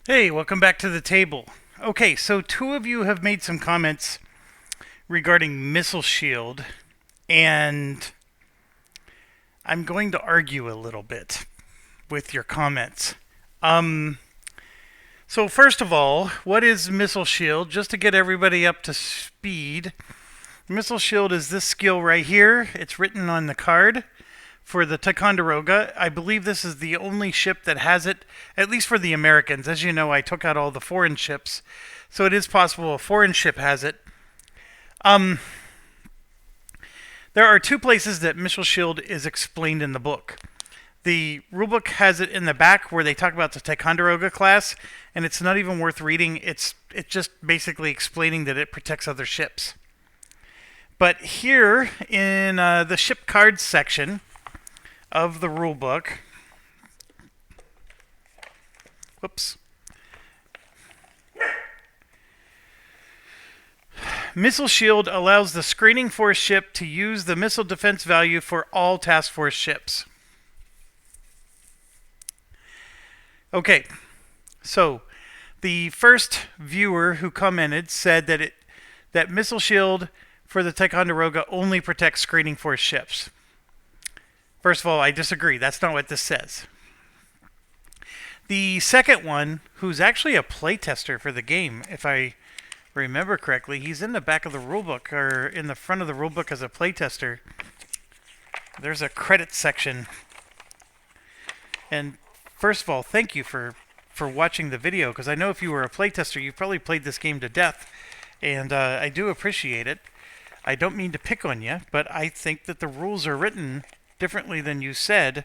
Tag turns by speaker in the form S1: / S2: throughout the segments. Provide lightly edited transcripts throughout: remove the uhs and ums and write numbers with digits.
S1: Hey, welcome back to the table. Okay, so two of you have made some comments regarding Missile Shield, and I'm going to argue a little bit with your comments. Um, so first of all, what is Missile Shield? Just to get everybody up to speed, Missile Shield is this skill right here. It's written on the card for the Ticonderoga. I believe this is the only ship that has it, at least for the Americans. As you know, I took out all the foreign ships, so it is possible a foreign ship has it. Um, there are two places that Missile Shield is explained in the book. The rulebook has it in the back where they talk about the Ticonderoga class, and it's not even worth reading. It's just basically explaining that it protects other ships. But here in the ship cards section of the rule book. Whoops. Missile Shield allows the screening force ship to use the missile defense value for all task force ships. Okay, so the first viewer who commented said that Missile Shield for the Ticonderoga only protects screening force ships. First of all, I disagree. That's not what this says. The second one, who's actually a playtester for the game, if I remember correctly, he's in the back of the rulebook or in the front of the rulebook as a playtester. There's a credit section. And first of all, thank you for watching the video, because I know if you were a playtester, you've probably played this game to death, and I do appreciate it. I don't mean to pick on you, but I think that the rules are written differently than you said.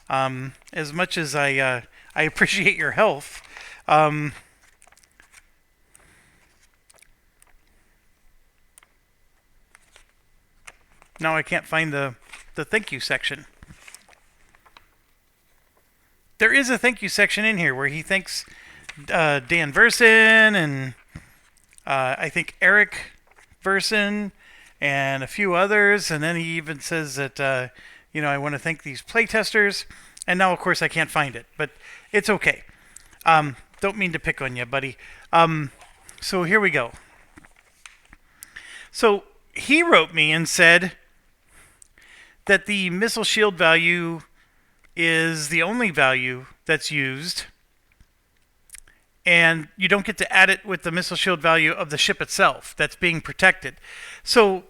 S1: As much as I appreciate your health, now I can't find the thank you section. There is a thank you section in here where he thanks Dan Verson and I think Eric Verson and a few others, and then he even says that I want to thank these playtesters, and now of course I can't find it, but it's okay. Don't mean to pick on you, buddy. So here we go. So he wrote me and said that the missile shield value is the only value that's used, and you don't get to add it with the missile shield value of the ship itself that's being protected. So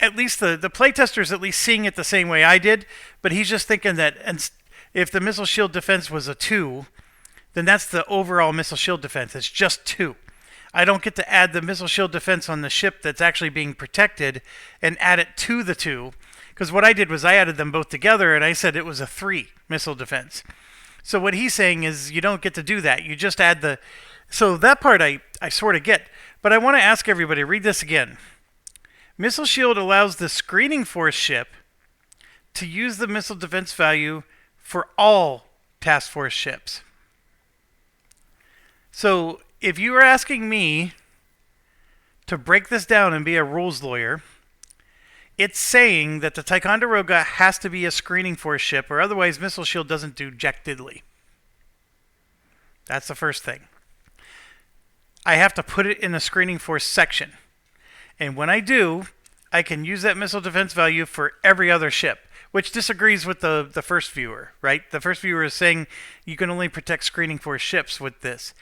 S1: at least the playtester's at least seeing it the same way I did, but he's just thinking that if the missile shield defense was a 2, then that's the overall missile shield defense. It's just 2. I don't get to add the missile shield defense on the ship that's actually being protected and add it to the 2, because what I did was I added them both together and I said it was a 3 missile defense. So what he's saying is you don't get to do that. You just add the... So that part I sort of get. But I want to ask everybody, read this again. Missile Shield allows the screening force ship to use the missile defense value for all task force ships. So if you are asking me to break this down and be a rules lawyer, it's saying that the Ticonderoga has to be a screening force ship, or otherwise Missile Shield doesn't do jack diddly. That's the first thing. I have to put it in the screening force section. And when I do, I can use that missile defense value for every other ship, which disagrees with the first viewer, right? The first viewer is saying you can only protect screening force ships with this.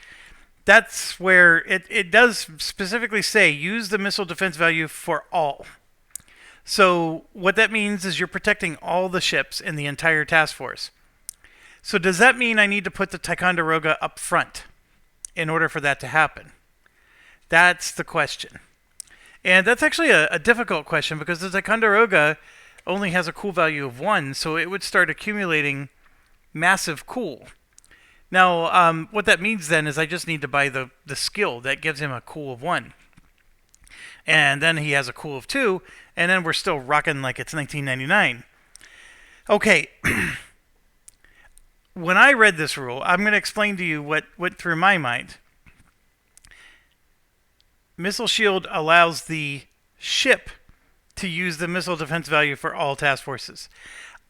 S1: That's where it does specifically say use the missile defense value for all. So what that means is you're protecting all the ships in the entire task force. So does that mean I need to put the Ticonderoga up front in order for that to happen? That's the question. And that's actually a difficult question, because the Ticonderoga only has a cool value of 1, so it would start accumulating massive cool. Now, what that means then is I just need to buy the skill that gives him a cool of 1. And then he has a cool of 2, and then we're still rocking like it's 1999. Okay, when I read this rule, I'm going to explain to you what went through my mind. Missile Shield allows the ship to use the missile defense value for all task forces.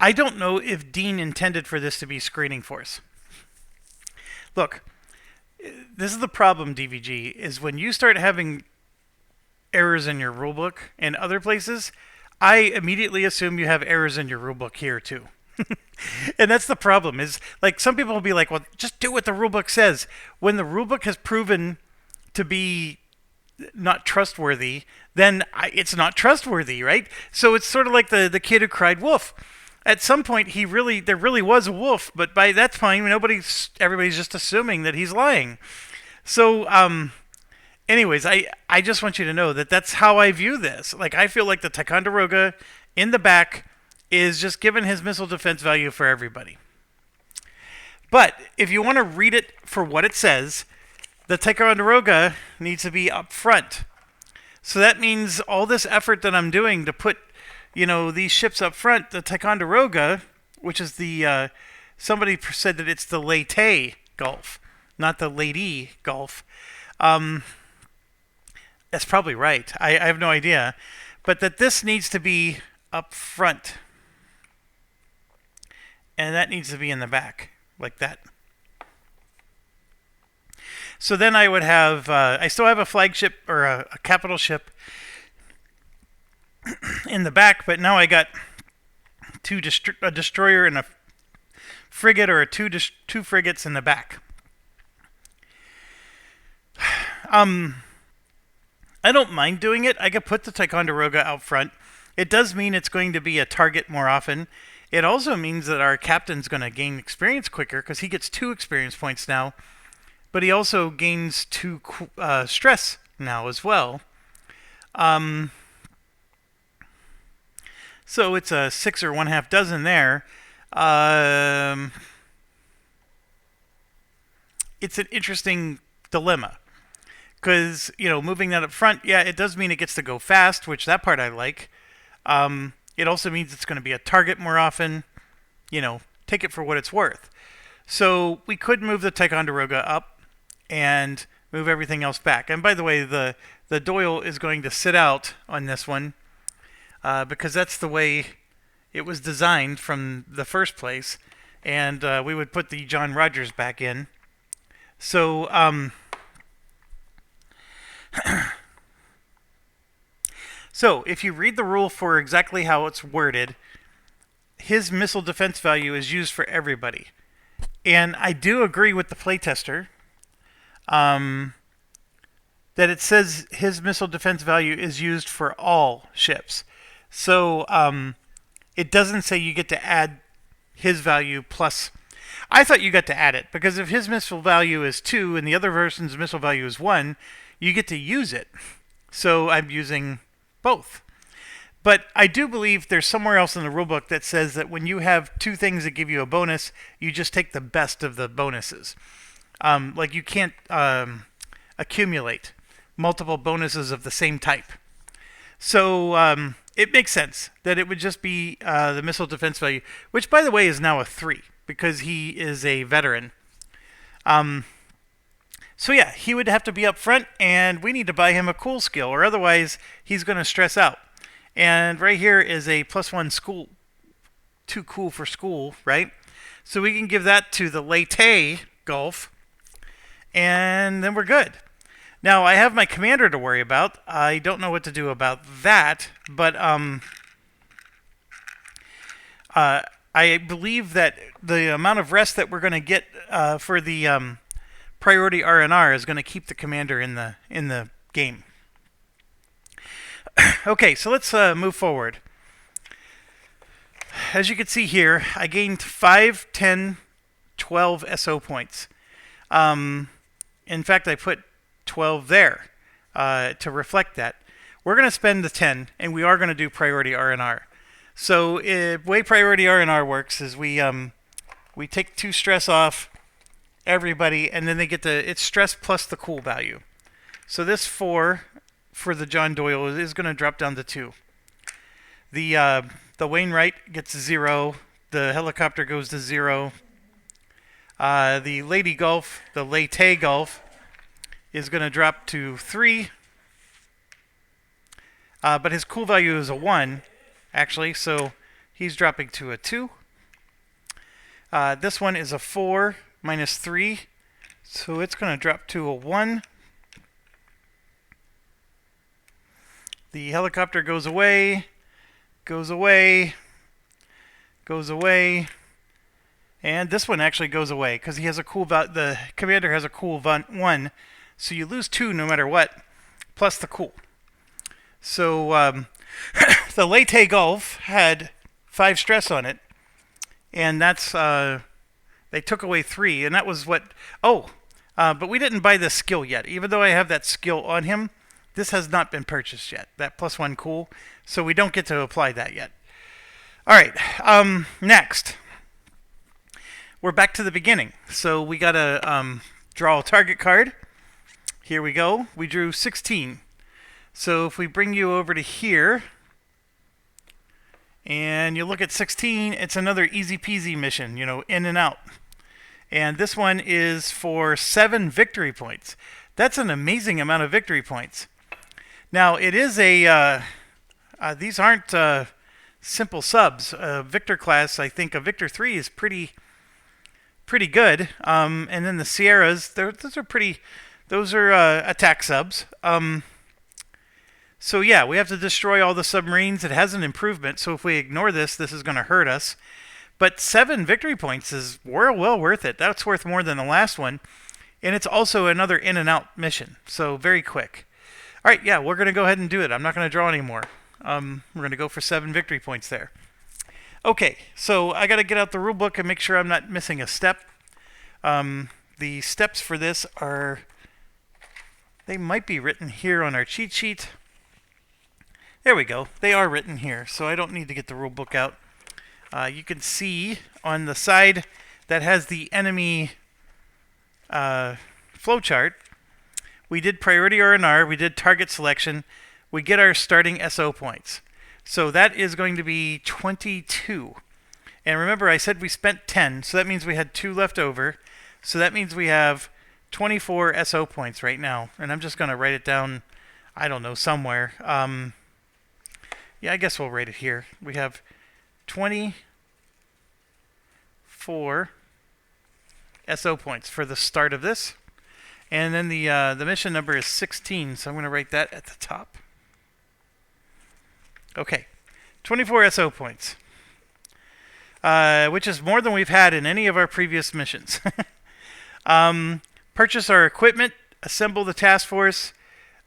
S1: I don't know if Dean intended for this to be screening force. Look, This is the problem, DVG, is when you start having errors in your rulebook and other places, I immediately assume you have errors in your rulebook here too. And that's the problem, is like some people will be like, well, just do what the rulebook says. When the rulebook has proven to be not trustworthy, then it's not trustworthy, right? So it's sort of like the kid who cried wolf. At some point, there really was a wolf, but by that point, everybody's just assuming that he's lying. So, anyways, I just want you to know that that's how I view this. Like, I feel like the Ticonderoga in the back is just given his missile defense value for everybody. But if you want to read it for what it says, the Ticonderoga needs to be up front. So that means all this effort that I'm doing to put, these ships up front, the Ticonderoga, which is the, somebody said that it's the Leyte Gulf, not the Lady Gulf. That's probably right. I have no idea. But that this needs to be up front. And that needs to be in the back, like that. So then I would have, I still have a flagship or a capital ship in the back, but now I got a destroyer and a frigate, or two frigates in the back. I don't mind doing it. I could put the Ticonderoga out front. It does mean it's going to be a target more often. It also means that our captain's going to gain experience quicker because he gets 2 experience points now. But he also gains 2 stress now as well. So it's a 6 or 1/2 dozen there. It's an interesting dilemma. Because, moving that up front, yeah, it does mean it gets to go fast, which that part I like. It also means it's going to be a target more often. Take it for what it's worth. So we could move the Ticonderoga up and move everything else back. And by the way, the Doyle is going to sit out on this one because that's the way it was designed from the first place. And we would put the John Rogers back in. So, so if you read the rule for exactly how it's worded, his missile defense value is used for everybody. And I do agree with the playtester that it says his missile defense value is used for all ships. So it doesn't say you get to add his value plus. I thought you got to add it, because if his missile value is 2 and the other person's missile value is 1, you get to use it. So I'm using both. But I do believe there's somewhere else in the rulebook that says that when you have 2 things that give you a bonus, you just take the best of the bonuses. Like you can't accumulate multiple bonuses of the same type. So it makes sense that it would just be the missile defense value, which, by the way, is now a 3 because he is a veteran. So yeah, he would have to be up front, and we need to buy him a cool skill, or otherwise he's going to stress out. And right here is a +1 school. Too cool for school, right? So we can give that to the Leyte Gulf, and then we're good. Now, I have my commander to worry about. I don't know what to do about that, but I believe that the amount of rest that we're going to get for the priority R&R is going to keep the commander in the game. Okay, so let's move forward. As you can see here, I gained 5, 10, 12 SO points. In fact, I put 12 there to reflect that. We're going to spend the 10, and we are going to do priority R&R. So the way priority R&R works is we take 2 stress off everybody, and then they get it's stress plus the cool value. So this 4 for the John Doyle is going to drop down to 2. The Wainwright gets 0. The helicopter goes to 0. The Lady Gulf, the Leyte Gulf, is going to drop to 3. But his cool value is a 1, actually, so he's dropping to a 2. This one is a 4 minus 3, So it's going to drop to a 1. The helicopter goes away, goes away, goes away, and this one actually goes away because he has a cool the commander has a cool 1, so you lose 2 no matter what, plus the cool. So the Leyte Gulf had 5 stress on it, and that's they took away 3, and that was what. But we didn't buy this skill yet. Even though I have that skill on him, this has not been purchased yet. That +1 cool, so we don't get to apply that yet. All right, next. We're back to the beginning. So we got to draw a target card. Here we go. We drew 16. So if we bring you over to here, and you look at 16, it's another easy peasy mission, in and out. And this one is for 7 victory points. That's an amazing amount of victory points. Now, it is these aren't simple subs. Victor class, I think a Victor 3 is pretty good. And then the Sierras, those are attack subs. So yeah, we have to destroy all the submarines. It has an improvement, so if we ignore this, this is going to hurt us. But 7 victory points is well worth it. That's worth more than the last one. And it's also another in and out mission, so very quick. All right, yeah, we're going to go ahead and do it. I'm not going to draw anymore. We're going to go for 7 victory points there. Okay, so I got to get out the rule book and make sure I'm not missing a step. The steps for this they might be written here on our cheat sheet. There we go. They are written here, so I don't need to get the rule book out. You can see on the side that has the enemy flowchart, we did priority R&R, we did target selection, we get our starting SO points. So that is going to be 22. And remember, I said we spent 10, so that means we had 2 left over. So that means we have 24 SO points right now. And I'm just going to write it down, I don't know, somewhere. Yeah, I guess we'll write it here. We have 24 SO points for the start of this. And then the mission number is 16, so I'm going to write that at the top. Okay, 24 SO points, which is more than we've had in any of our previous missions. Purchase our equipment, assemble the task force,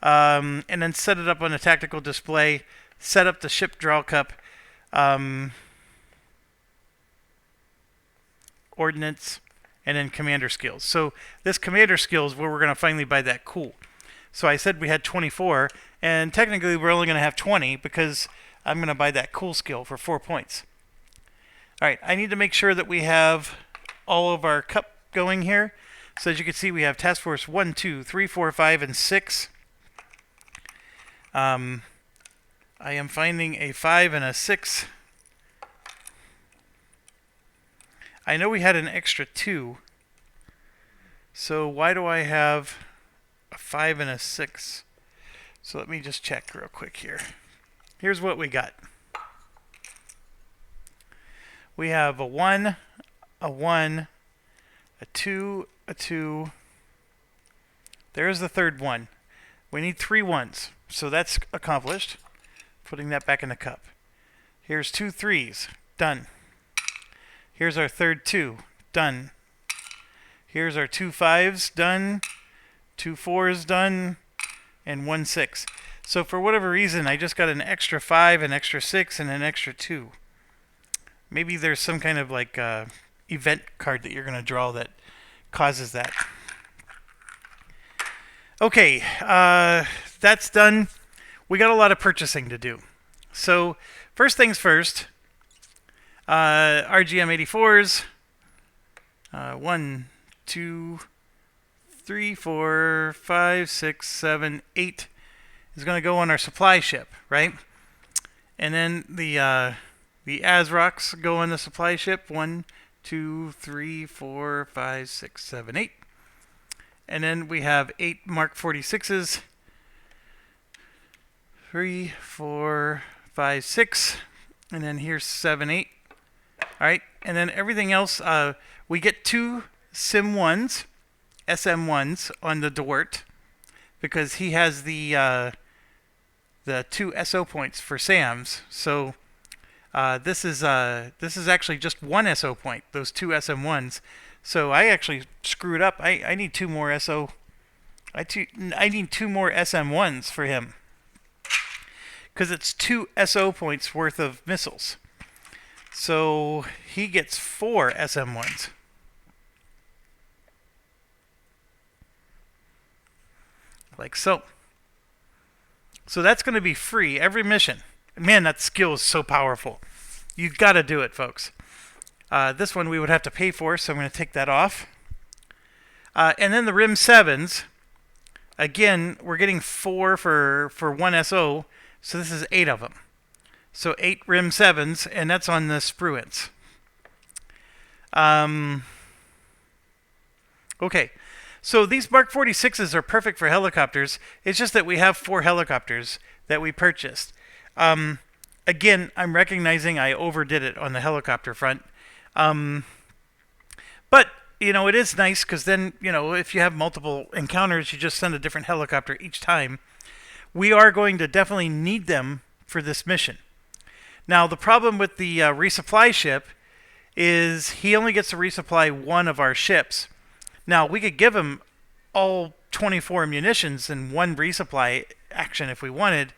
S1: and then set it up on a tactical display, set up the ship draw cup, ordnance, and then commander skills. So this commander skills where we're going to finally buy that cool. So I said we had 24, and technically we're only going to have 20 because I'm going to buy that cool skill for 4 points. All right, I need to make sure that we have all of our cup going here. So as you can see, we have task force 1, 2, 3, 4, 5, and 6. I am finding a 5 and a 6. I know we had an extra 2. So why do I have a 5 and a 6? So let me just check real quick here. Here's what we got. We have a 1, a 1, a 2, a 2. There's the third 1. We need 3 1s. So that's accomplished. Putting that back in the cup. Here's 2 3s. Done. Here's our third 2. Done. Here's our 2 5s. Done. 2 4s. Done. And 1 6. So for whatever reason, I just got an extra 5, an extra 6, and an extra 2. Maybe there's some kind of like event card that you're going to draw that causes that. Okay, that's done. We got a lot of purchasing to do. So first things first, RGM 84s. 1, 2, 3, 4, 5, 6, 7, 8 is going to go on our supply ship, right? And then the ASROCs go on the supply ship. 1, 2, 3, 4, 5, 6, 7, 8. And then we have 8 Mark 46s. 3, 4, 5, 6. And then here's 7, 8. All right. And then everything else, we get 2 Sim 1s. SM1s on the Dwart because he has the 2 SO points for SAMs. So this is actually just 1 SO point, those 2 SM1s. So I actually screwed up. I need 2 more SO. I need 2 more SM1s for him because it's 2 SO points worth of missiles. So he gets 4 SM1s. Like so. So that's going to be free every mission. Man, that skill is so powerful. You got to do it, folks. This one we would have to pay for, so I'm going to take that off. And then the Rim 7s. Again, we're getting 4 for 1 SO, so this is 8 of them. So 8 Rim 7s, and that's on the Spruance. Okay. So these Mark 46s are perfect for helicopters. It's just that we have 4 helicopters that we purchased. Again, I'm recognizing I overdid it on the helicopter front. But, you know, it is nice because then, you know, if you have multiple encounters, you just send a different helicopter each time. We are going to definitely need them for this mission. Now, the problem with the resupply ship is he only gets to resupply 1 of our ships. Now, we could give him all 24 munitions in 1 resupply action if we wanted,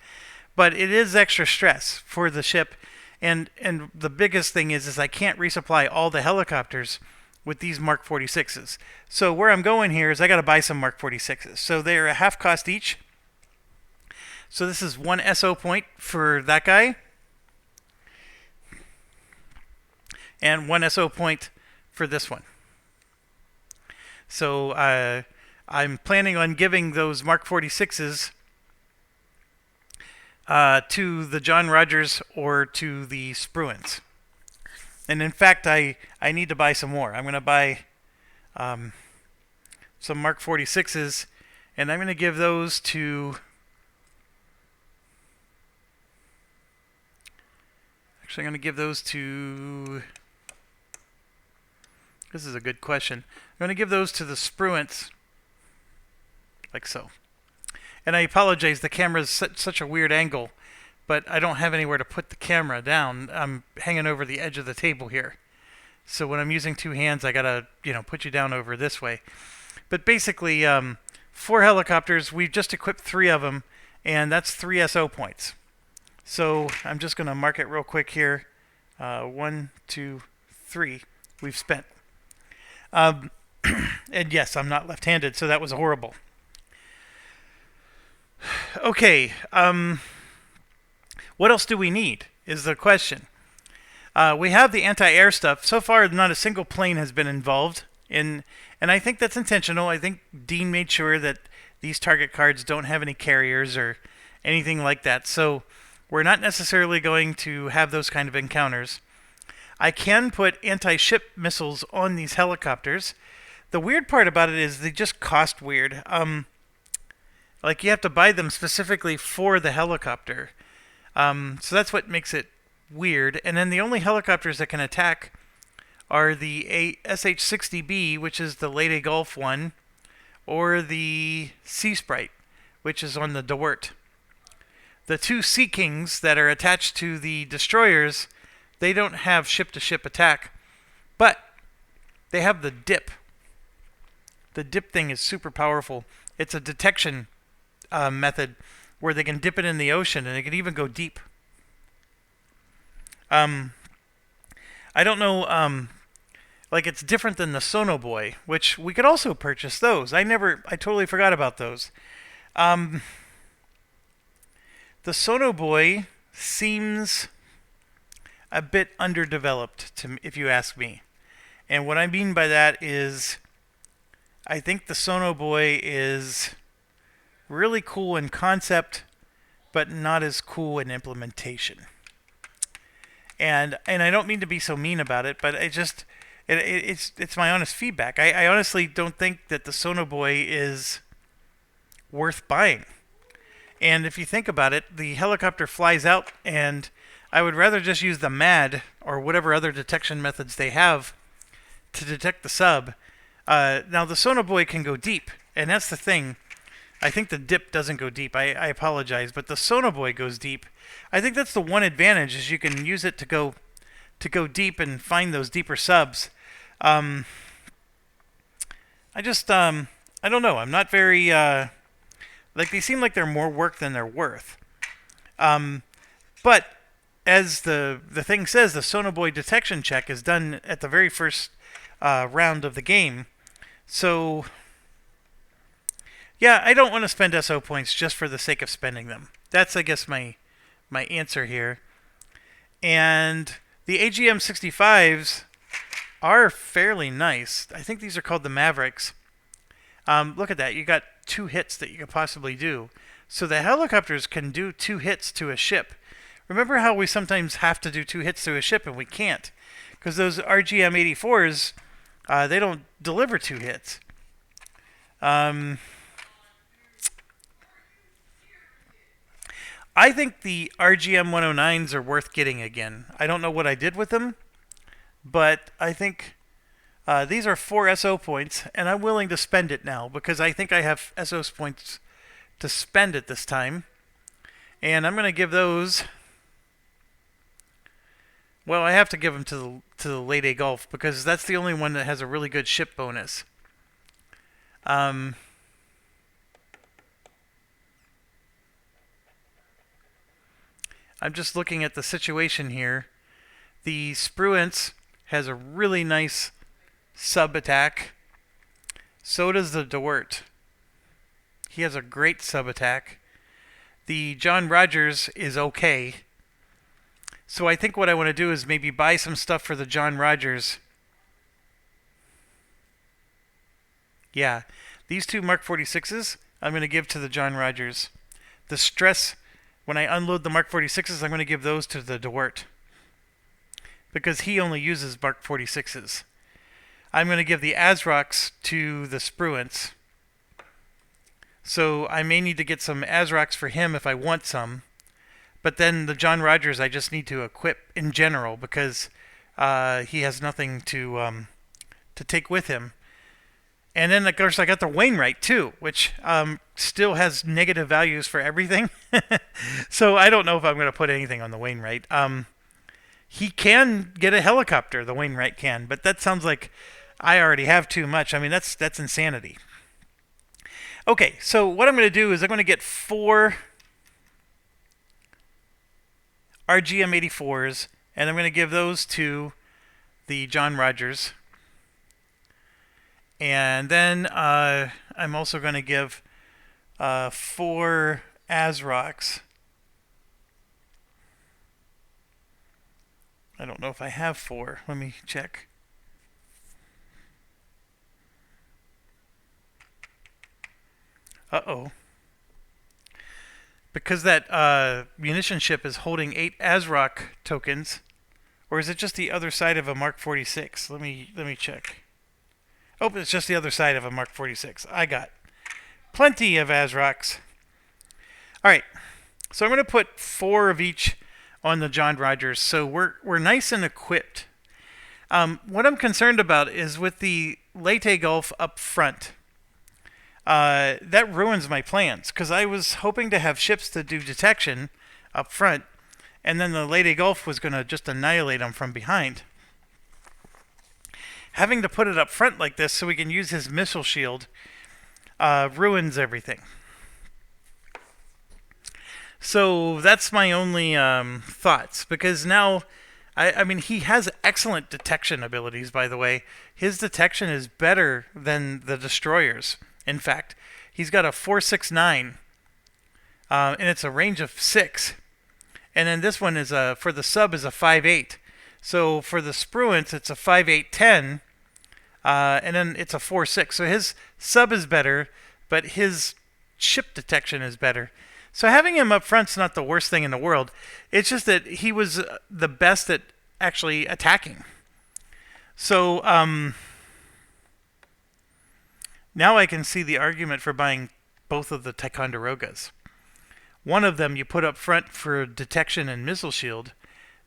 S1: but it is extra stress for the ship. And the biggest thing is I can't resupply all the helicopters with these Mark 46s. So where I'm going here is I got to buy some Mark 46s. So they're a half cost each. So this is 1 SO point for that guy. And 1 SO point for this one. So I'm planning on giving those Mark 46s to the John Rogers or to the Spruance. And in fact, I need to buy some more. I'm going to buy some Mark 46s, and I'm going to give those to... Actually, I'm going to give those to... This is a good question. I'm going to give those to the Spruance, like so. And I apologize, the camera is such a weird angle, but I don't have anywhere to put the camera down. I'm hanging over the edge of the table here. So when I'm using 2 hands, I got to, you know, put you down over this way. But basically, 4 helicopters, we've just equipped 3 of them, and that's 3 SO points. So I'm just going to mark it real quick here. 1, 2, 3 we've spent. And yes, I'm not left-handed, so that was horrible. Okay, what else do we need is the question. We have the anti-air stuff. So far, not a single plane has been involved, and I think that's intentional. I think Dean made sure that these target cards don't have any carriers or anything like that. So we're not necessarily going to have those kind of encounters. I can put anti-ship missiles on these helicopters. The weird part about it is they just cost weird. Like you have to buy them specifically for the helicopter. So that's what makes it weird. And then the only helicopters that can attack are the SH-60B, which is the Leyte Gulf one, or the Sea Sprite, which is on the Dwart. The 2 Sea Kings that are attached to the destroyers, they don't have ship-to-ship attack, but they have the dip. The dip thing is super powerful. It's a detection method where they can dip it in the ocean, and it can even go deep. I don't know, like it's different than the Sonoboy, which we could also purchase those. I totally forgot about those. The Sonoboy seems a bit underdeveloped, if you ask me. And what I mean by that is I think the Sonoboy is really cool in concept, but not as cool in implementation. And I don't mean to be so mean about it, but it's my honest feedback. I honestly don't think that the Sonoboy is worth buying. And if you think about it, the helicopter flies out, and I would rather just use the MAD or whatever other detection methods they have to detect the sub. Now the Sonoboy can go deep, and that's the thing. I think the dip doesn't go deep. I apologize, but the Sonoboy goes deep. I think that's the one advantage is you can use it to go deep and find those deeper subs. I just I don't know. I'm not very like they seem like they're more work than they're worth. But as the thing says, the Sonoboy detection check is done at the very first round of the game. So yeah, I don't want to spend SO points just for the sake of spending them. That's, I guess, my answer here. And the AGM 65s are fairly nice. I think these are called the Mavericks. Look at that. You got 2 hits that you could possibly do. So the helicopters can do 2 hits to a ship. Remember how we sometimes have to do 2 hits to a ship and we can't? Because those RGM 84s, they don't deliver 2 hits. I think the RGM 109s are worth getting again. I don't know what I did with them, but I think these are 4 SO points, and I'm willing to spend it now because I think I have SO points to spend at this time. And I'm going to give those... Well, I have to give them to the Late A Gulf because that's the only one that has a really good ship bonus. I'm just looking at the situation here. The Spruance has a really nice sub attack. So does the DeWert. He has a great sub attack. The John Rogers is okay. So I think what I want to do is maybe buy some stuff for the John Rogers. Yeah, these 2 Mark 46s I'm going to give to the John Rogers. The stress, when I unload the Mark 46s, I'm going to give those to the DeWert. Because he only uses Mark 46s. I'm going to give the Azrocs to the Spruance. So I may need to get some Azrocs for him if I want some. But then the John Rogers I just need to equip in general because he has nothing to take with him. And then, of course, I got the Wainwright, too, which still has negative values for everything. So I don't know if I'm going to put anything on the Wainwright. He can get a helicopter, the Wainwright can, but that sounds like I already have too much. I mean, that's insanity. Okay, so what I'm going to do is I'm going to get 4 RGM 84s, and I'm going to give those to the John Rogers. And then I'm also going to give 4 Azrocs. I don't know if I have 4. Let me check. Uh-oh. Because that munition ship is holding 8 Azroc tokens, or is it just the other side of a Mark 46? Let me check. Oh, it's just the other side of a Mark 46. I got plenty of Azrocs. All right, so I'm going to put 4 of each on the John Rogers, so we're nice and equipped. What I'm concerned about is with the Leyte Gulf up front. That ruins my plans, because I was hoping to have ships to do detection up front, and then the Leyte Gulf was going to just annihilate them from behind. Having to put it up front like this so we can use his missile shield ruins everything. So that's my only thoughts, because now, I mean, he has excellent detection abilities, by the way. His detection is better than the destroyers. In fact, he's got a 469, and it's a range of 6. And then this one is for the sub is a 5.8. So for the Spruance, it's a 5.810, and then it's a 4.6. So his sub is better, but his ship detection is better. So having him up front's not the worst thing in the world. It's just that he was the best at actually attacking. So now I can see the argument for buying both of the Ticonderogas. One of them you put up front for detection and missile shield.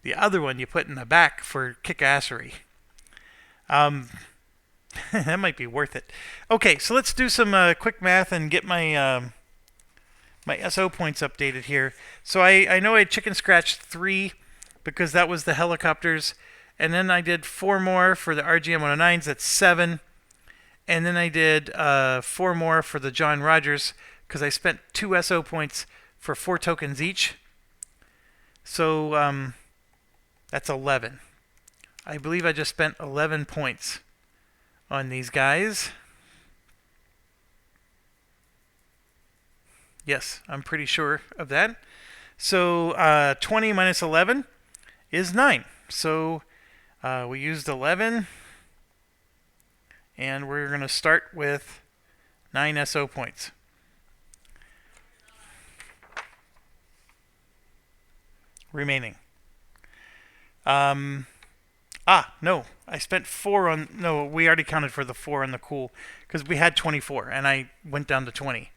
S1: The other one you put in the back for kick-assery. That might be worth it. Okay, so let's do some quick math and get my SO points updated here. So I know I chicken scratched 3 because that was the helicopters, and then I did 4 more for the RGM 109s. That's 7, and then I did 4 more for the John Rogers because I spent 2 SO points for 4 tokens each. So that's 11. I believe I just spent 11 points on these guys. Yes, I'm pretty sure of that. So 20 minus 11 is 9. So we used 11, and we're going to start with 9 SO points. Remaining. No, I spent 4 on... No, we already counted for the 4 on the cool, because we had 24, and I went down to 20.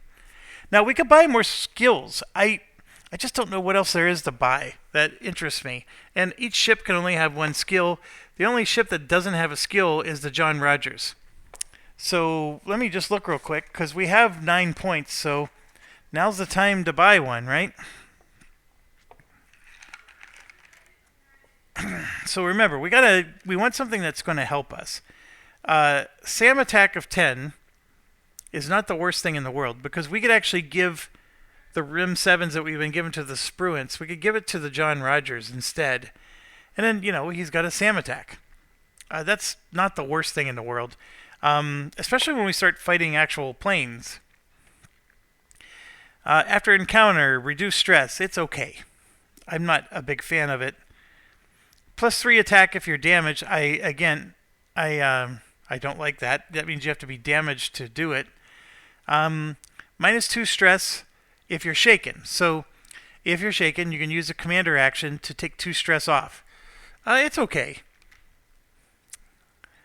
S1: Now, we could buy more skills. I just don't know what else there is to buy that interests me. And each ship can only have 1 skill. The only ship that doesn't have a skill is the John Rogers. So let me just look real quick, because we have 9 points, so now's the time to buy one, right? So remember, we want something that's going to help us. SAM attack of 10 is not the worst thing in the world, because we could actually give the Rim 7s that we've been given to the Spruance, we could give it to the John Rogers instead. And then, he's got a SAM attack. That's not the worst thing in the world, especially when we start fighting actual planes. After encounter, reduce stress. It's okay. I'm not a big fan of it. +3 attack if you're damaged. I don't like that. That means you have to be damaged to do it. -2 stress if you're shaken. So if you're shaken, you can use a commander action to take 2 stress off. It's okay.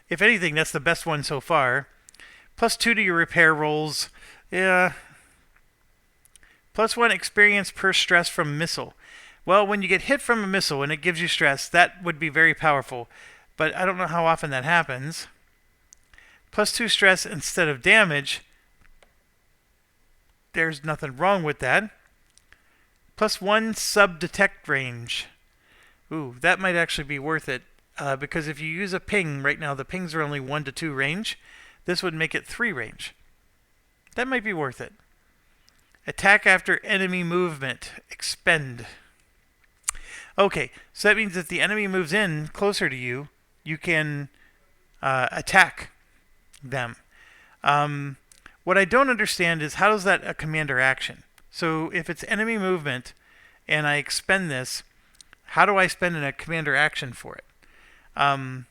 S1: If anything, that's the best one so far. +2 to your repair rolls. Yeah. +1 experience per stress from missile. Well, when you get hit from a missile and it gives you stress, that would be very powerful. But I don't know how often that happens. +2 stress instead of damage. There's nothing wrong with that. +1 sub-detect range. Ooh, that might actually be worth it. Because if you use a ping, right now the pings are only 1 to 2 range. This would make it 3 range. That might be worth it. Attack after enemy movement. Expend. Okay, so that means if the enemy moves in closer to you, you can attack them. What I don't understand is how is that a commander action? So if it's enemy movement and I expend this, how do I spend a commander action for it? I'm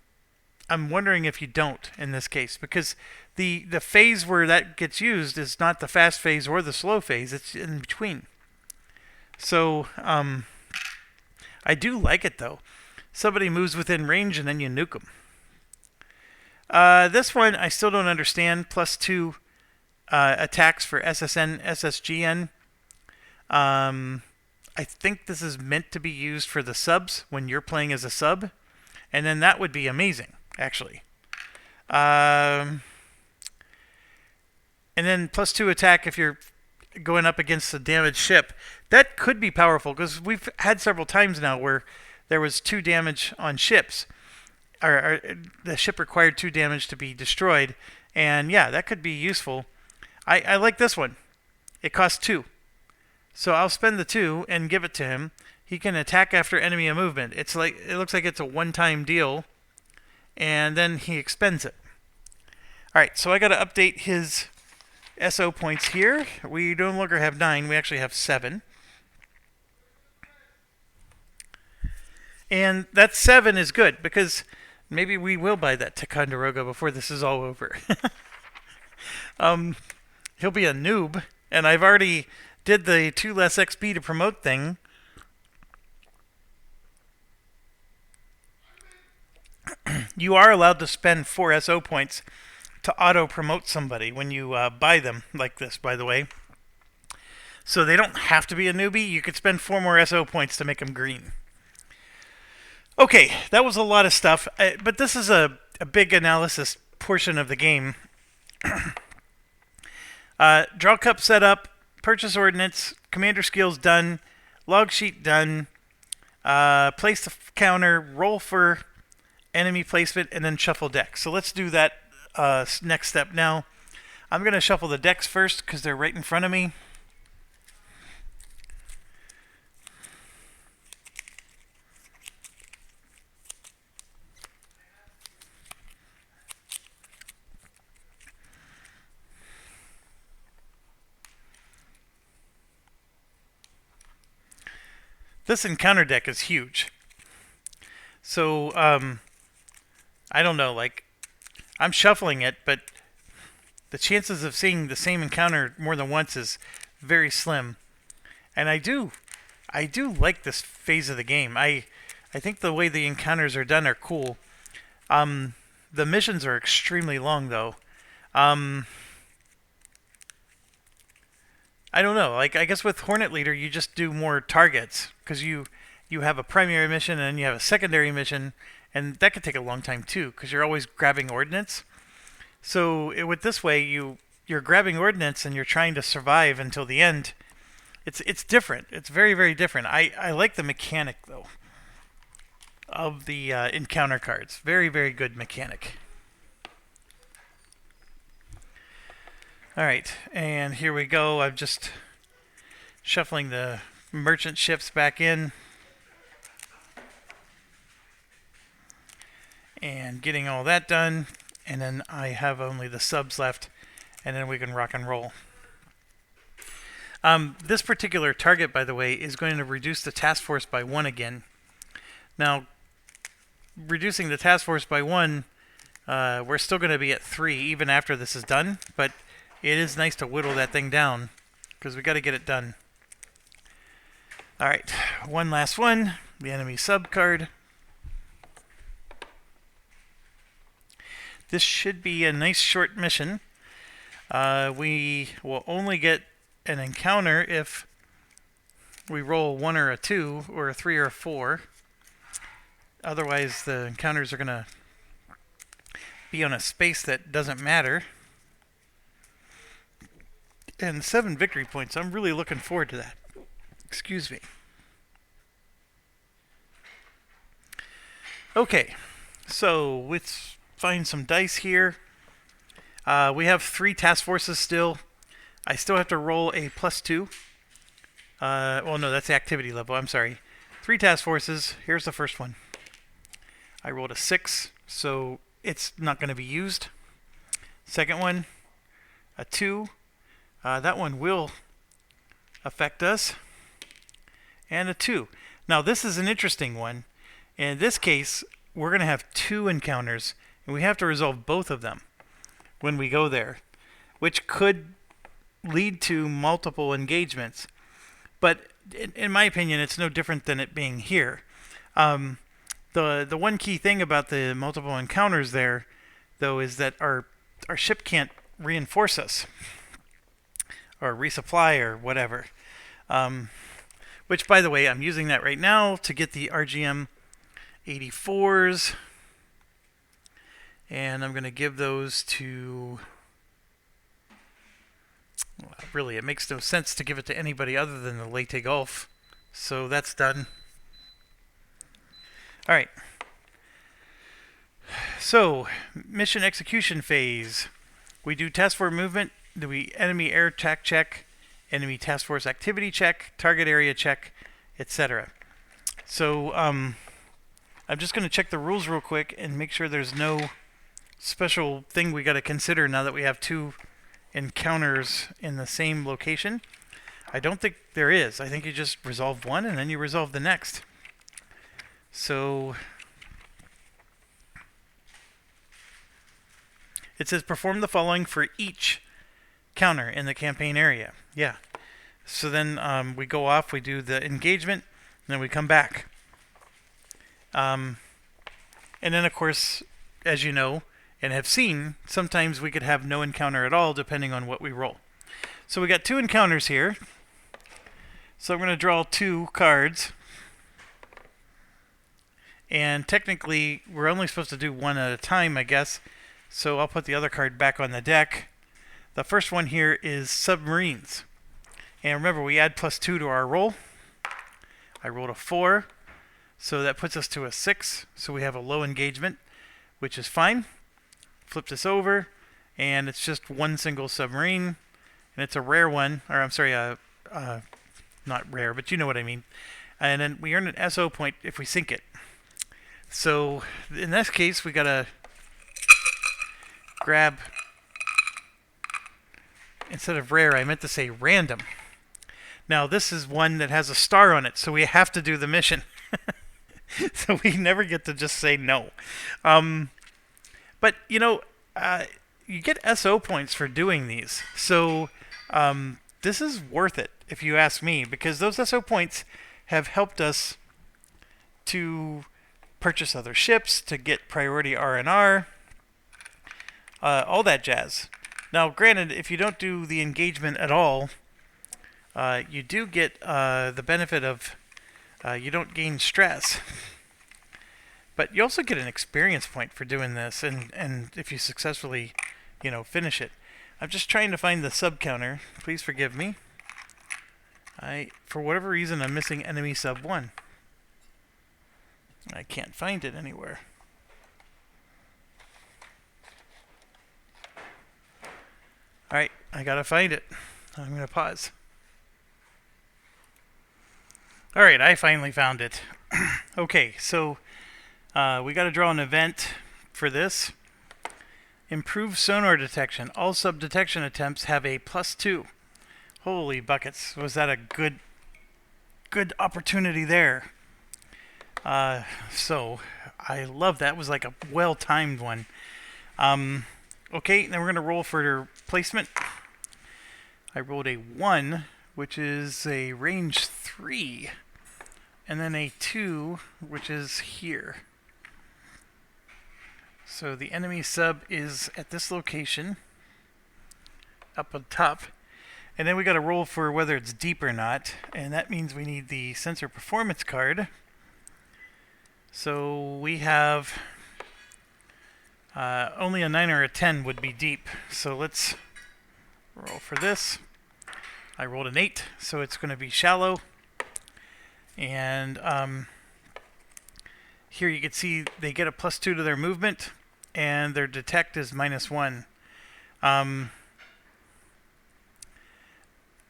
S1: wondering if you don't in this case, because the phase where that gets used is not the fast phase or the slow phase. It's in between. So I do like it, though. Somebody moves within range and then you nuke them. This one I still don't understand. +2 attacks for SSN, SSGN. I think this is meant to be used for the subs when you're playing as a sub. And then that would be amazing, actually. And then +2 attack if you're going up against a damaged ship. That could be powerful, because we've had several times now where there was 2 damage on ships. Or the ship required 2 damage to be destroyed. And yeah, that could be useful. I like this one. It costs 2. So I'll spend the 2 and give it to him. He can attack after enemy movement. It looks like it's a one-time deal, and then he expends it. All right, so I got to update his SO points here. We no longer have 9. We actually have 7. And that 7 is good, because maybe we will buy that Ticonderoga before this is all over. He'll be a noob, and I've already did the 2 less XP to promote thing. You are allowed to spend 4 SO points to auto-promote somebody when you buy them like this, by the way. So they don't have to be a newbie. You could spend 4 more SO points to make them green. Okay, that was a lot of stuff, but this is a big analysis portion of the game. Draw cup setup, purchase ordnance, commander skills done, log sheet done, place the counter, roll for enemy placement, and then shuffle decks. So let's do that next step now. I'm going to shuffle the decks first because they're right in front of me. This encounter deck is huge. So, I don't know, like, I'm shuffling it, but the chances of seeing the same encounter more than once is very slim. And I do like this phase of the game. I think the way the encounters are done are cool. The missions are extremely long, though. I don't know. Like, I guess with Hornet Leader, you just do more targets because you have a primary mission and then you have a secondary mission, and that could take a long time too because you're always grabbing ordnance. So with this way, you're grabbing ordnance and you're trying to survive until the end. It's different. It's very, very different. I like the mechanic though of the encounter cards. Very, very good mechanic. Alright, and here we go. I'm just shuffling the merchant ships back in and getting all that done, and then I have only the subs left, and then we can rock and roll. This particular target, by the way, is going to reduce the task force by 1 again. Now, reducing the task force by 1, we're still going to be at 3 even after this is done, but it is nice to whittle that thing down because we got to get it done. Alright, one last one. The enemy sub card. This should be a nice short mission. We will only get an encounter if we roll 1 or a 2 or a 3 or a 4. Otherwise, the encounters are going to be on a space that doesn't matter. And 7 victory points. I'm really looking forward to that. Excuse me. Okay, so let's find some dice here. We have 3 task forces still. I still have to roll a +2. Well, no, that's the activity level. I'm sorry. 3 task forces. Here's the first one. I rolled a 6, so it's not going to be used. Second one, a 2. That one will affect us. And a 2. Now, this is an interesting one. In this case, we're going to have 2 encounters, and we have to resolve both of them when we go there, which could lead to multiple engagements. But in my opinion, it's no different than it being here. The one key thing about the multiple encounters there, though, is that our ship can't reinforce us or resupply or whatever. Which, by the way, I'm using that right now to get the RGM 84s. And I'm going to give those to... Well, really, it makes no sense to give it to anybody other than the Leyte Gulf. So that's done. Alright. So, mission execution phase. We do task force movement, enemy air attack check, enemy task force activity check, target area check, etc. So, I'm just going to check the rules real quick and make sure there's no special thing we got to consider now that we have 2 encounters in the same location. I don't think there is. I think you just resolve one and then you resolve the next. So it says perform the following for each counter in the campaign area. Yeah. So then we go off, we do the engagement, and then we come back. And then, of course, as you know and have seen, sometimes we could have no encounter at all depending on what we roll. So we got 2 encounters here. So I'm going to draw 2 cards. And technically, we're only supposed to do 1 at a time, I guess. So I'll put the other card back on the deck. The first one here is submarines. And remember, we add +2 to our roll. I rolled a 4, so that puts us to a 6. So we have a low engagement, which is fine. Flip this over, and it's just one single submarine, and it's a rare one, or I'm sorry, not rare, but you know what I mean. And then we earn an SO point if we sink it. So in this case, we gotta grab, instead of rare, I meant to say random. Now this is one that has a star on it, so we have to do the mission. So we never get to just say no. But you know, you get SO points for doing these. So this is worth it, if you ask me, because those SO points have helped us to purchase other ships, to get priority R&R, all that jazz. Now, granted, if you don't do the engagement at all, you do get the benefit of you don't gain stress. But you also get an experience point for doing this, and if you successfully, finish it. I'm just trying to find the sub counter. Please forgive me. For whatever reason, I'm missing enemy sub 1. I can't find it anywhere. Alright, I gotta find it. I'm gonna pause. Alright, I finally found it. Okay, so we gotta draw an event for this. Improve sonar detection. All sub detection attempts have a +2. Holy buckets. Was that a good opportunity there? So I love that. It was like a well-timed one. Okay, then we're going to roll for placement. I rolled a 1, which is a range 3. And then a 2, which is here. So the enemy sub is at this location, up on top. And then we got to roll for whether it's deep or not. And that means we need the sensor performance card. So we have only a 9 or a 10 would be deep. So let's roll for this. I rolled an 8, so it's going to be shallow. And here you can see they get a +2 to their movement, and their detect is -1.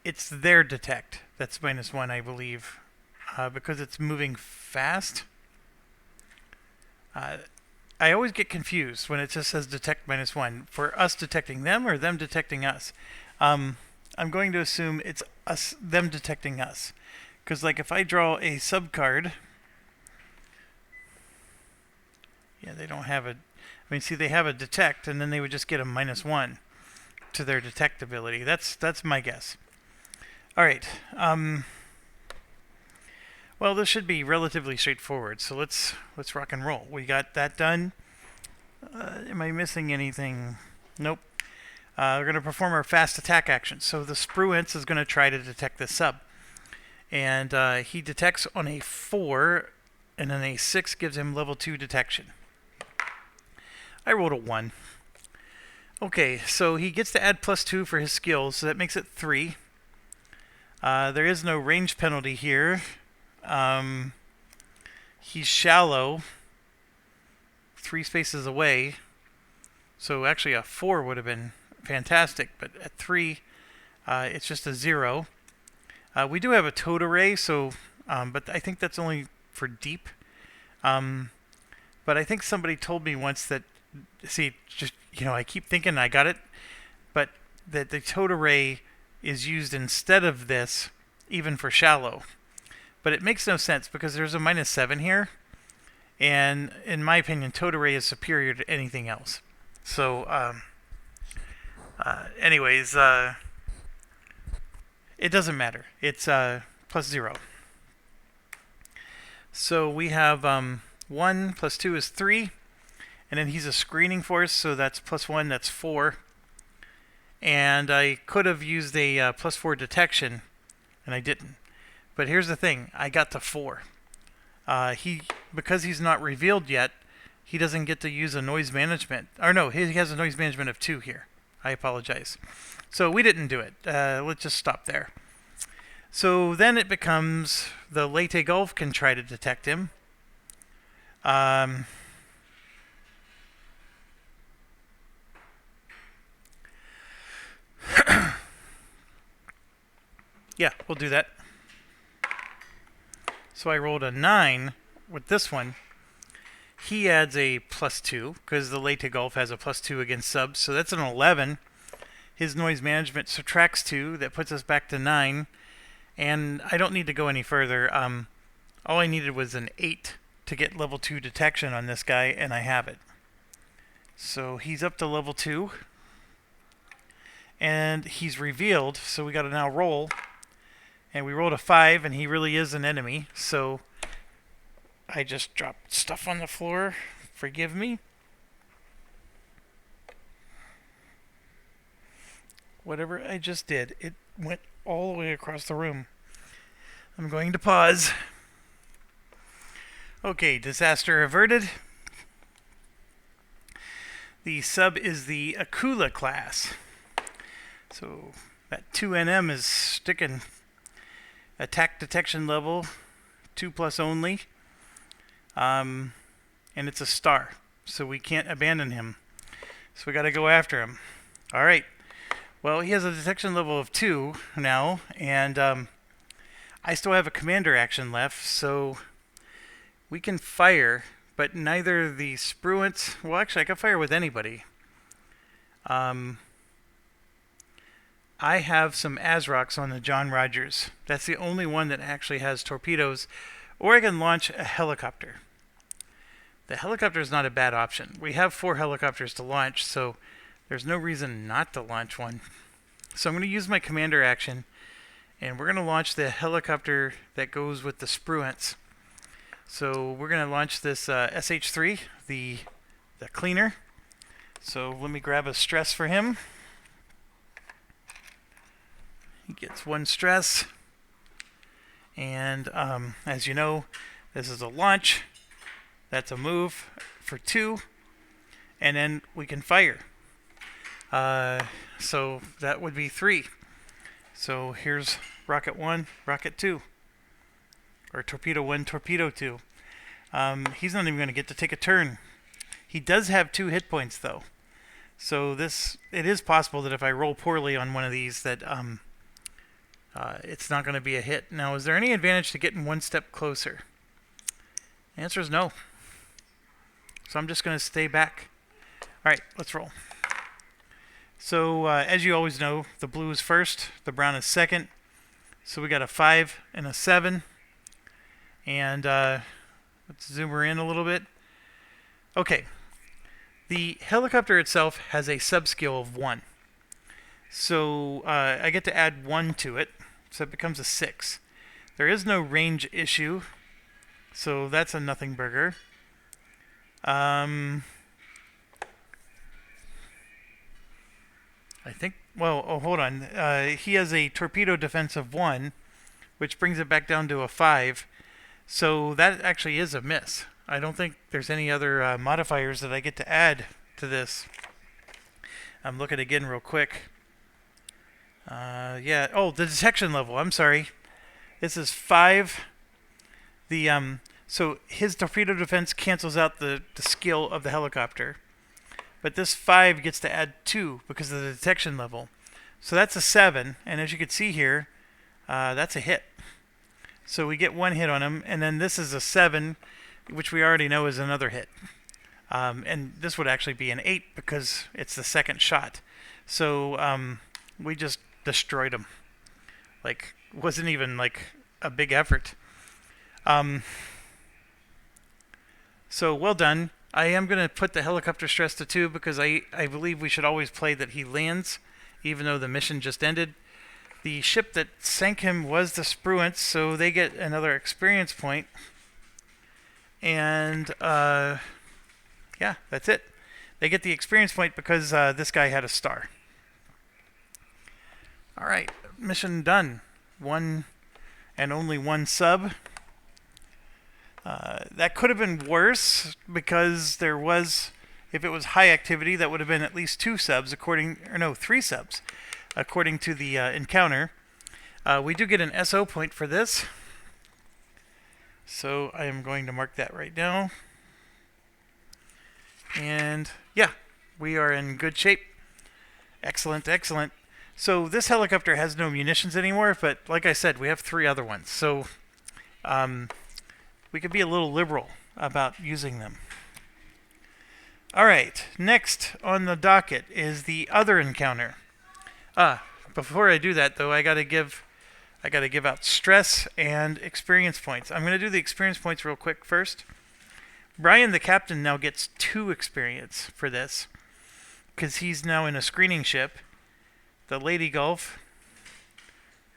S1: It's their detect that's -1, I believe, because it's moving fast. I always get confused when it just says detect -1. For us detecting them or them detecting us. I'm going to assume it's them detecting us. Because like if I draw a sub card, yeah, they don't have a, I mean, see, they have a detect, and then they would just get a -1 to their detect ability. That's my guess. All right. Well, this should be relatively straightforward. So let's rock and roll. We got that done. Am I missing anything? Nope. We're going to perform our fast attack action. So the Spruance is going to try to detect this sub. And he detects on a 4, and then a 6 gives him level 2 detection. I rolled a 1. Okay, so he gets to add +2 for his skills, so that makes it 3. There is no range penalty here. He's shallow, 3 spaces away. So actually a 4 would have been fantastic, but at 3, it's just a 0. We do have a toad array, so but I think that's only for deep. But I think somebody told me once that, see, just, I keep thinking I got it, but that the toad array is used instead of this, even for shallow. But it makes no sense because there's a -7 here, and in my opinion, toad array is superior to anything else. So, anyways, it doesn't matter. It's +0. So we have 1 + 2 is 3, and then he's a screening force, so that's +1, that's 4. And I could have used a +4 detection, and I didn't. But here's the thing, I got to 4. Because he's not revealed yet, he doesn't get to use a noise management. Or no, he has a noise management of 2 here. I apologize. So we didn't do it. Let's just stop there. So then it becomes the Leyte Gulf can try to detect him. Yeah, we'll do that. So I rolled a 9 with this one. He adds a +2 because the Leyte Gulf has a +2 against subs, so that's an 11. His noise management subtracts 2, that puts us back to 9. And I don't need to go any further. All I needed was an 8 to get level 2 detection on this guy, and I have it. So he's up to level 2. And he's revealed, so we got to now roll. And we rolled a 5, and he really is an enemy. So I just dropped stuff on the floor. Forgive me. Whatever I just did, it went all the way across the room. I'm going to pause. Okay, disaster averted. The sub is the Akula class. So that 2NM is sticking. Attack detection level 2+ only. And it's a star, so we can't abandon him. So we got to go after him. All right. Well, he has a detection level of 2 now, and I still have a commander action left, so we can fire, but neither the Spruance... Well, actually, I can fire with anybody. I have some Azrocs on the John Rogers. That's the only one that actually has torpedoes, or I can launch a helicopter. The helicopter is not a bad option. We have 4 helicopters to launch, so there's no reason not to launch one. So I'm going to use my commander action, and we're going to launch the helicopter that goes with the Spruance. So we're going to launch this SH3, the cleaner. So let me grab a stress for him. He gets 1 stress. And as you know, this is a launch. That's a move for 2. And then we can fire. So that would be 3. So here's rocket 1, rocket 2. Or torpedo 1, torpedo 2. He's not even going to get to take a turn. He does have 2 hit points though. So it is possible that if I roll poorly on one of these that it's not going to be a hit. Now, is there any advantage to getting 1 step closer? The answer is no. So I'm just going to stay back. Alright, let's roll. So, as you always know, the blue is first, the brown is second. So we got a 5 and a 7. And let's zoom her in a little bit. Okay. The helicopter itself has a sub-skill of 1. So I get to add 1 to it. So it becomes a 6. There is no range issue. So that's a nothing burger. I think, well, oh, hold on. He has a torpedo defense of 1, which brings it back down to a 5. So that actually is a miss. I don't think there's any other modifiers that I get to add to this. I'm looking again real quick. Yeah. Oh, the detection level. I'm sorry. This is 5. So his torpedo defense cancels out the skill of the helicopter. But this 5 gets to add 2 because of the detection level. So that's a 7. And as you can see here, that's a hit. So we get 1 hit on him. And then this is a 7, which we already know is another hit. And this would actually be an 8 because it's the second shot. So we just destroyed him. Like, wasn't even like a big effort. So well done. I am going to put the helicopter stress to 2 because I believe we should always play that he lands, even though the mission just ended. The ship that sank him was the Spruance, so they get another experience point. And yeah, that's it. They get the experience point because this guy had a star. Alright, mission done. 1 and only 1 sub. That could have been worse because there was, if it was high activity, that would have been at least 2 subs or no, 3 subs according to the encounter. We do get an SO point for this, so I am going to mark that right now. And yeah, we are in good shape. Excellent, excellent. So this helicopter has no munitions anymore, but like I said, we have 3 other ones. So we could be a little liberal about using them. Alright, next on the docket is the other encounter. Before I do that though, I gotta give out stress and experience points. I'm gonna do the experience points real quick first. Brian the captain now gets 2 experience for this, because he's now in a screening ship. The Lady Gulf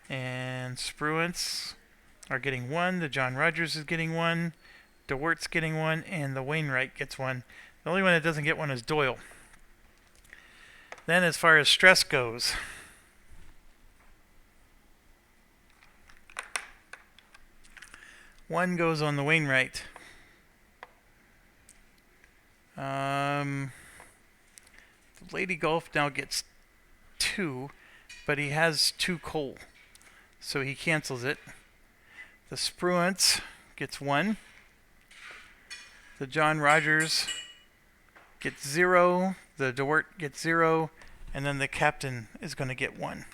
S1: and Spruance are getting 1. The John Rogers is getting 1. DeWert's getting 1, and the Wainwright gets 1. The only one that doesn't get 1 is Doyle. Then as far as stress goes, one goes on the Wainwright. The Lady Gulf now gets 2, but he has 2 coal, so he cancels it. The Spruance gets 1. The John Rogers gets 0. The DeWert gets 0, and then the captain is going to get 1,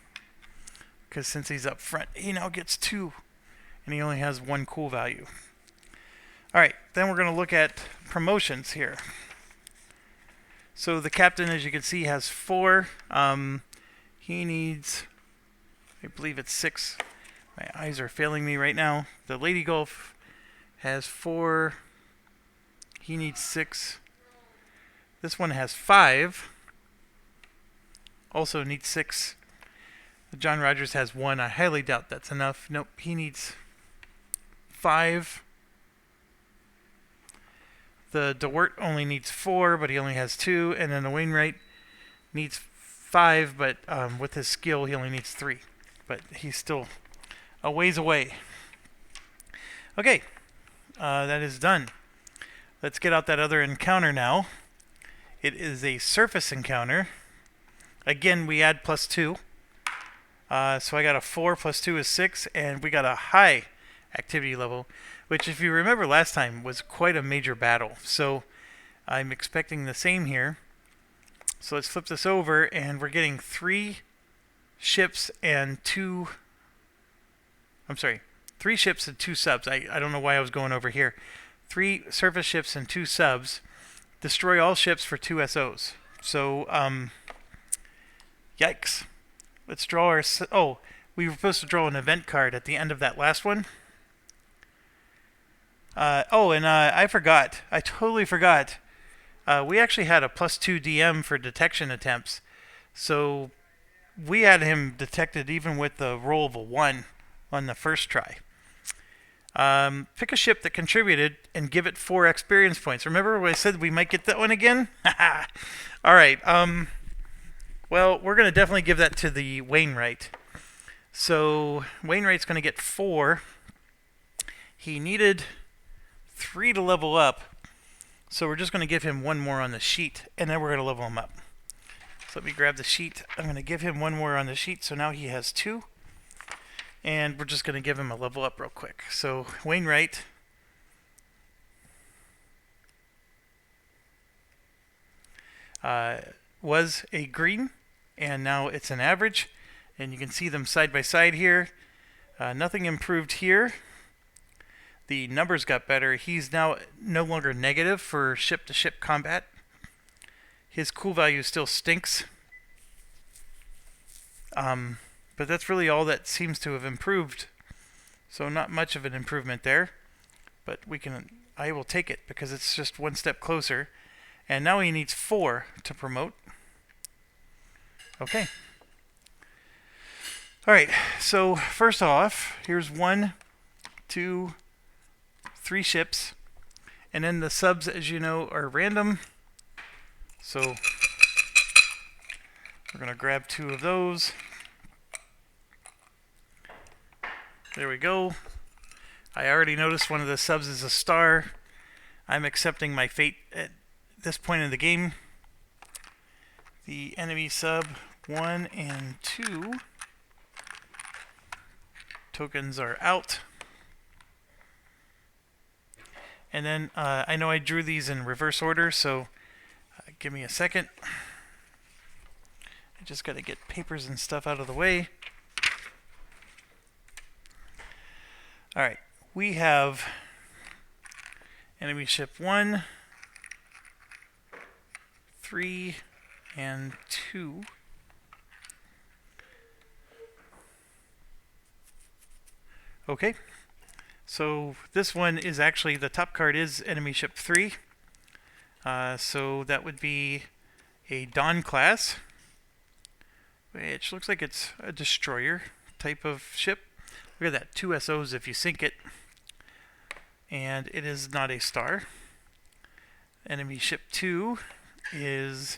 S1: because since he's up front, he now gets 2, and he only has 1 cool value. Alright, then we're going to look at promotions here. So the captain, as you can see, has 4. He needs, I believe it's 6. My eyes are failing me right now. The Lady Gulf has 4. He needs 6. This one has 5. Also needs 6. The John Rogers has 1. I highly doubt that's enough. Nope, he needs 5. The DeWert only needs 4, but he only has 2. And then the Wainwright needs 5, but with his skill, he only needs 3. But he's still a ways away. Okay, that is done. Let's get out that other encounter now. It is a surface encounter. Again, we add +2. So I got a 4 + 2 is 6, and we got a high activity level, which, if you remember last time, was quite a major battle. So I'm expecting the same here. So let's flip this over, and we're getting 3 ships and 2... I'm sorry, 3 ships and 2 subs. I don't know why I was going over here. 3 surface ships and 2 subs. Destroy all ships for 2 SOs. So, yikes. Let's draw our... Oh, we were supposed to draw an event card at the end of that last one. I forgot. I totally forgot. We actually had a +2 DM for detection attempts. So we had him detected even with the roll of a 1 on the first try. Pick a ship that contributed and give it 4 experience points. Remember when I said we might get that one again? Alright, well, we're going to definitely give that to the Wainwright. So Wainwright's going to get 4. He needed 3 to level up. So we're just going to give him 1 more on the sheet, and then we're going to level him up. So let me grab the sheet. I'm going to give him 1 more on the sheet, so now he has 2. And we're just going to give him a level up real quick. So Wainwright was a green, and now it's an average. And you can see them side by side here. Nothing improved here. The numbers got better. He's now no longer negative for ship-to-ship combat. His cool value still stinks. But that's really all that seems to have improved. So not much of an improvement there. But I will take it because it's just 1 step closer. And now he needs 4 to promote. Okay. Alright, so first off, here's 1, 2, 3 ships, and then the subs, as you know, are random. So we're going to grab 2 of those. There we go. I already noticed one of the subs is a star. I'm accepting my fate at this point in the game. The enemy sub 1 and 2 tokens are out. And then I know I drew these in reverse order, so give me a second. I just got to get papers and stuff out of the way. Alright, we have enemy ship 1, 3, and 2. Okay, so this one is actually, the top card is enemy ship 3. So that would be a Dawn class, which looks like it's a destroyer type of ship. Look at that, 2 SOs if you sink it. And it is not a star. Enemy ship 2 is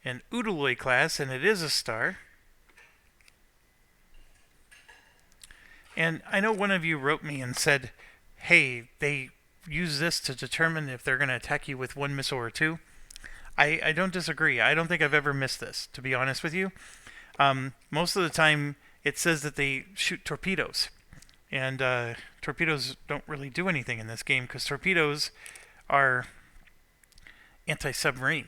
S1: an Udaloy class, and it is a star. And I know one of you wrote me and said, hey, they use this to determine if they're going to attack you with 1 missile or 2. I don't disagree. I don't think I've ever missed this, to be honest with you. Most of the time, it says that they shoot torpedoes. And torpedoes don't really do anything in this game because torpedoes are anti-submarine.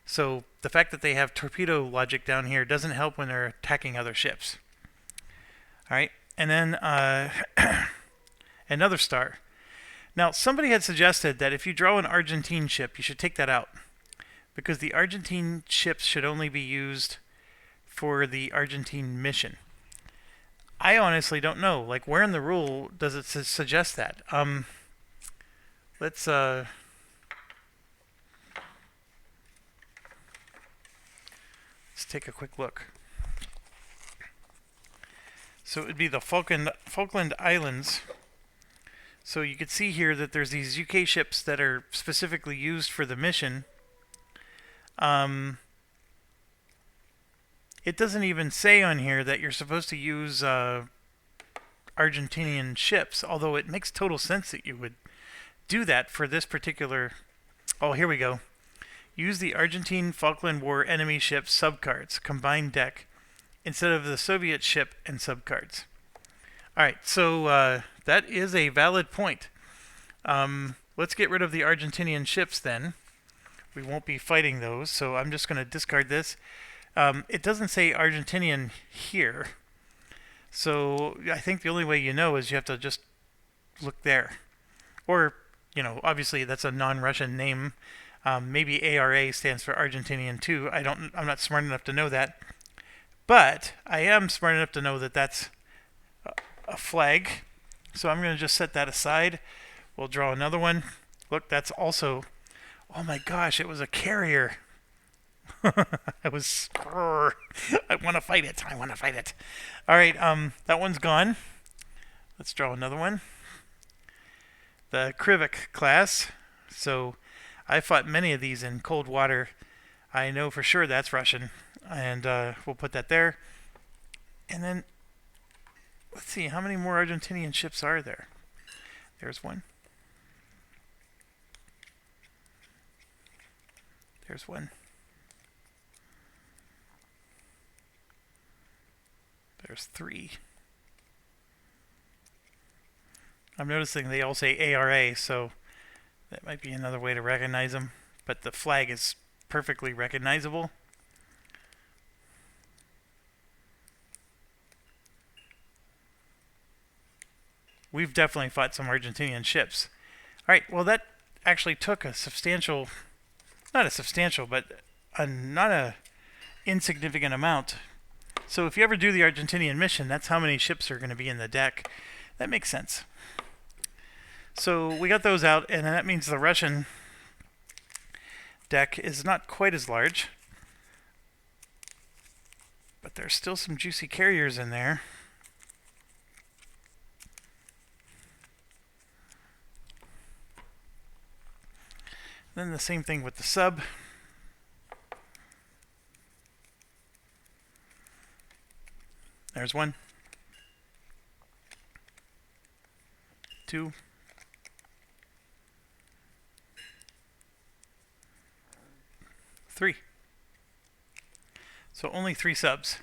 S1: So the fact that they have torpedo logic down here doesn't help when they're attacking other ships. Alright, and then another star. Now, somebody had suggested that if you draw an Argentine ship, you should take that out. Because the Argentine ships should only be used for the Argentine mission. I honestly don't know. Like, where in the rule does it suggest that? Let's take a quick look. So it would be the Falkland Islands. So you could see here that there's these UK ships that are specifically used for the mission. It doesn't even say on here that you're supposed to use Argentinian ships, although it makes total sense that you would do that for this particular... Oh, here we go. Use the Argentine Falkland War enemy ship subcards, combined deck, instead of the Soviet ship and subcards. Alright, so that is a valid point. Let's get rid of the Argentinian ships then. We won't be fighting those, so I'm just going to discard this. It doesn't say Argentinian here, so I think the only way you know is you have to just look there. Or, you know, obviously that's a non-Russian name. Maybe ARA stands for Argentinian too. I'm not smart enough to know that. But I am smart enough to know that that's a flag. So I'm going to just set that aside. We'll draw another one. Look, that's also... Oh my gosh, it was a carrier. I want to fight it. I want to fight it. All right, that one's gone. Let's draw another one. The Krivik class. So I fought many of these in cold water. I know for sure that's Russian. And we'll put that there. And then, let's see, how many more Argentinian ships are there? There's one. There's one. There's 3. I'm noticing they all say ARA, so that might be another way to recognize them. But the flag is perfectly recognizable. We've definitely fought some Argentinian ships. Alright, well that actually took a substantial... Not a substantial, but not a insignificant amount. So if you ever do the Argentinian mission, that's how many ships are going to be in the deck. That makes sense. So we got those out, and that means the Russian deck is not quite as large. But there's still some juicy carriers in there. Then the same thing with the sub. There's one. 2, 3. So only 3 subs.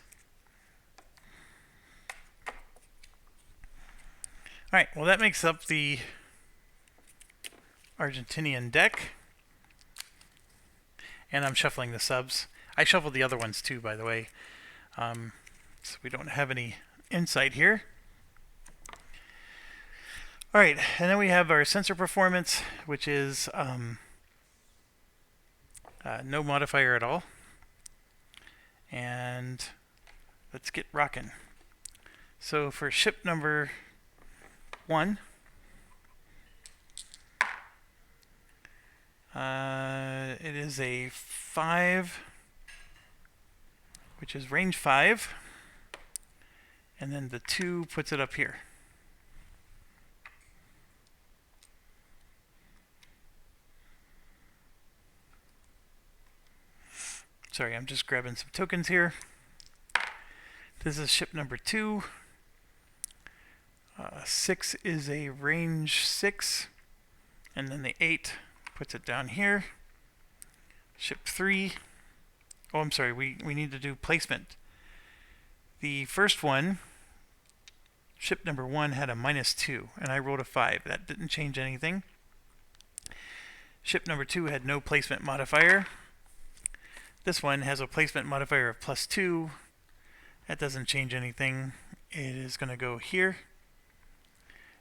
S1: Alright, well that makes up the Argentinian deck. And I'm shuffling the subs. I shuffled the other ones too, by the way. So we don't have any insight here. Alright, and then we have our sensor performance, which is no modifier at all. And let's get rocking. So for ship number 1, it is a 5, which is range 5, and then the 2 puts it up here. Sorry, I'm just grabbing some tokens here. This is ship number 2. 6 is a range 6, and then the 8 puts it down here. Ship 3. Oh, I'm sorry, we need to do placement. The first one, ship number 1, had a -2, and I rolled a 5. That didn't change anything. Ship number 2 had no placement modifier. This one has a placement modifier of +2. That doesn't change anything. It is going to go here.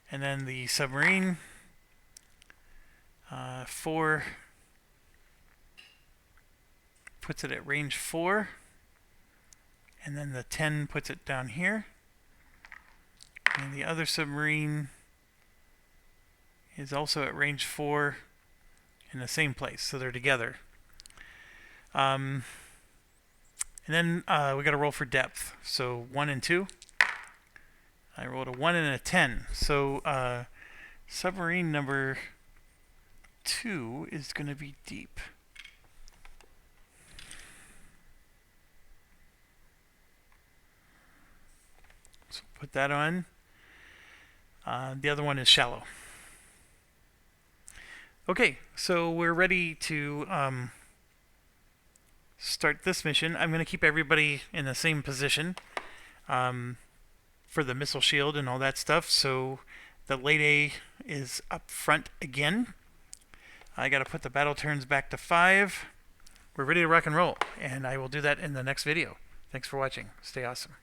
S1: And then the submarine, 4, puts it at range 4. And then the 10 puts it down here. And the other submarine is also at range 4 in the same place. So they're together. And then we got to roll for depth. So 1 and 2. I rolled a 1 and a 10. So submarine number 2 is going to be deep. So put that on. The other one is shallow. Okay, so we're ready to start this mission. I'm going to keep everybody in the same position for the missile shield and all that stuff. So the late A is up front again. I got to put the battle turns back to 5. We're ready to rock and roll, and I will do that in the next video. Thanks for watching. Stay awesome.